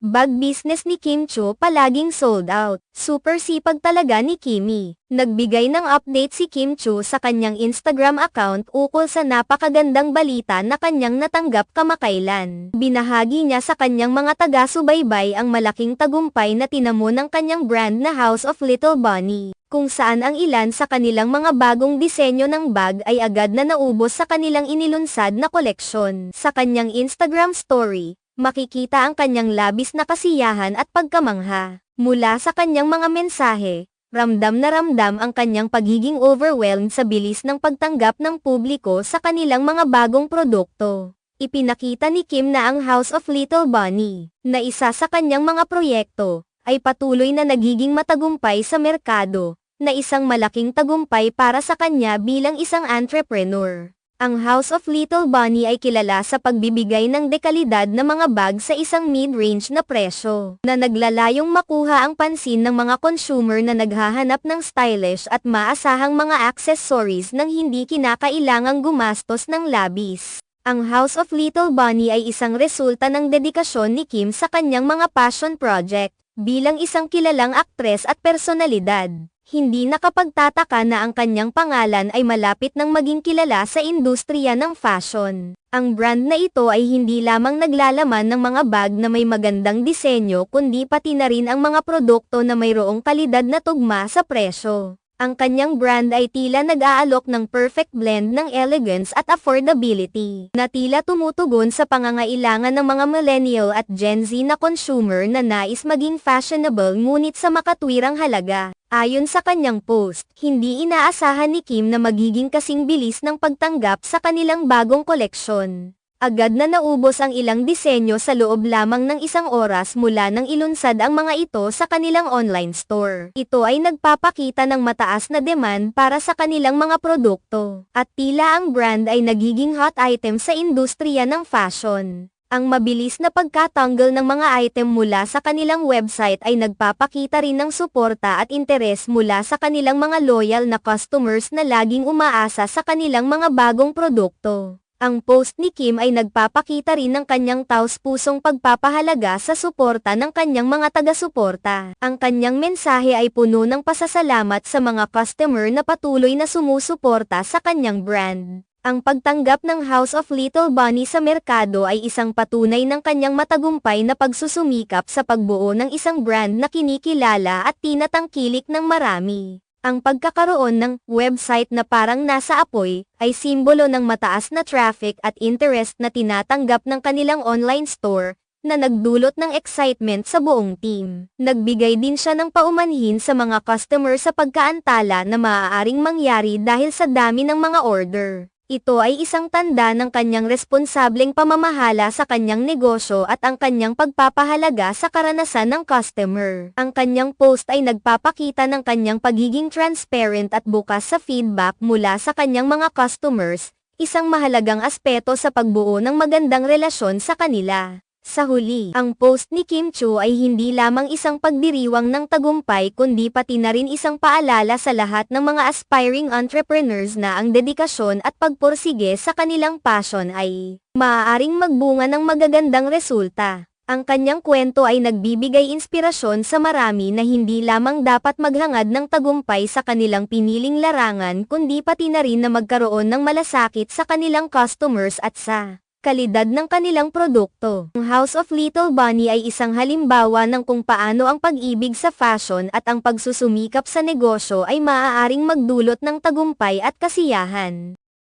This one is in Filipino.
Bag business ni Kim Cho palaging sold out. Super sipag talaga ni Kimi. Nagbigay ng update si Kim Cho sa kanyang Instagram account ukol sa napakagandang balita na kanyang natanggap kamakailan. Binahagi niya sa kanyang mga taga-subaybay ang malaking tagumpay na tinamo ng kanyang brand na House of Little Bunny, kung saan ang ilan sa kanilang mga bagong disenyo ng bag ay agad na naubos sa kanilang inilunsad na koleksyon. Sa kanyang Instagram story, makikita ang kanyang labis na kasiyahan at pagkamangha. Mula sa kanyang mga mensahe, ramdam na ramdam ang kanyang pagiging overwhelmed sa bilis ng pagtanggap ng publiko sa kanilang mga bagong produkto. Ipinakita ni Kim na ang House of Little Bunny, na isa sa kanyang mga proyekto, ay patuloy na nagiging matagumpay sa merkado, na isang malaking tagumpay para sa kanya bilang isang entrepreneur. Ang House of Little Bunny ay kilala sa pagbibigay ng dekalidad na mga bag sa isang mid-range na presyo, na naglalayong makuha ang pansin ng mga consumer na naghahanap ng stylish at maasahang mga accessories nang hindi kinakailangang gumastos ng labis. Ang House of Little Bunny ay isang resulta ng dedikasyon ni Kim sa kanyang mga passion project. Bilang isang kilalang aktres at personalidad, hindi nakapagtataka na ang kanyang pangalan ay malapit nang maging kilala sa industriya ng fashion. Ang brand na ito ay hindi lamang naglalaman ng mga bag na may magandang disenyo kundi pati na rin ang mga produkto na mayroong kalidad na tugma sa presyo. Ang kanyang brand ay tila nag-aalok ng perfect blend ng elegance at affordability, na tila tumutugon sa pangangailangan ng mga millennial at Gen Z na consumer na nais maging fashionable ngunit sa makatwirang halaga. Ayon sa kanyang post, hindi inaasahan ni Kim na magiging kasing bilis ng pagtanggap sa kanilang bagong koleksyon. Agad na naubos ang ilang disenyo sa loob lamang ng isang oras mula nang ilunsad ang mga ito sa kanilang online store. Ito ay nagpapakita ng mataas na demand para sa kanilang mga produkto, at tila ang brand ay nagiging hot item sa industriya ng fashion. Ang mabilis na pagkatanggal ng mga item mula sa kanilang website ay nagpapakita rin ng suporta at interes mula sa kanilang mga loyal na customers na laging umaasa sa kanilang mga bagong produkto. Ang post ni Kim ay nagpapakita rin ng kanyang taos-pusong pagpapahalaga sa suporta ng kanyang mga taga-suporta. Ang kanyang mensahe ay puno ng pasasalamat sa mga customer na patuloy na sumusuporta sa kanyang brand. Ang pagtanggap ng House of Little Bunny sa merkado ay isang patunay ng kanyang matagumpay na pagsusumikap sa pagbuo ng isang brand na kinikilala at tinatangkilik ng marami. Ang pagkakaroon ng website na parang nasa apoy ay simbolo ng mataas na traffic at interest na tinatanggap ng kanilang online store, na nagdulot ng excitement sa buong team. Nagbigay din siya ng paumanhin sa mga customer sa pagkaantala na maaaring mangyari dahil sa dami ng mga order. Ito ay isang tanda ng kanyang responsableng pamamahala sa kanyang negosyo at ang kanyang pagpapahalaga sa karanasan ng customer. Ang kanyang post ay nagpapakita ng kanyang pagiging transparent at bukas sa feedback mula sa kanyang mga customers, isang mahalagang aspeto sa pagbuo ng magandang relasyon sa kanila. Sa huli, ang post ni Kim Cho ay hindi lamang isang pagdiriwang ng tagumpay kundi pati na rin isang paalala sa lahat ng mga aspiring entrepreneurs na ang dedikasyon at pagpursige sa kanilang passion ay maaaring magbunga ng magagandang resulta. Ang kanyang kwento ay nagbibigay inspirasyon sa marami na hindi lamang dapat maghangad ng tagumpay sa kanilang piniling larangan kundi pati na rin na magkaroon ng malasakit sa kanilang customers at sa kalidad ng kanilang produkto. Ang House of Little Bunny ay isang halimbawa ng kung paano ang pag-ibig sa fashion at ang pagsusumikap sa negosyo ay maaaring magdulot ng tagumpay at kasiyahan.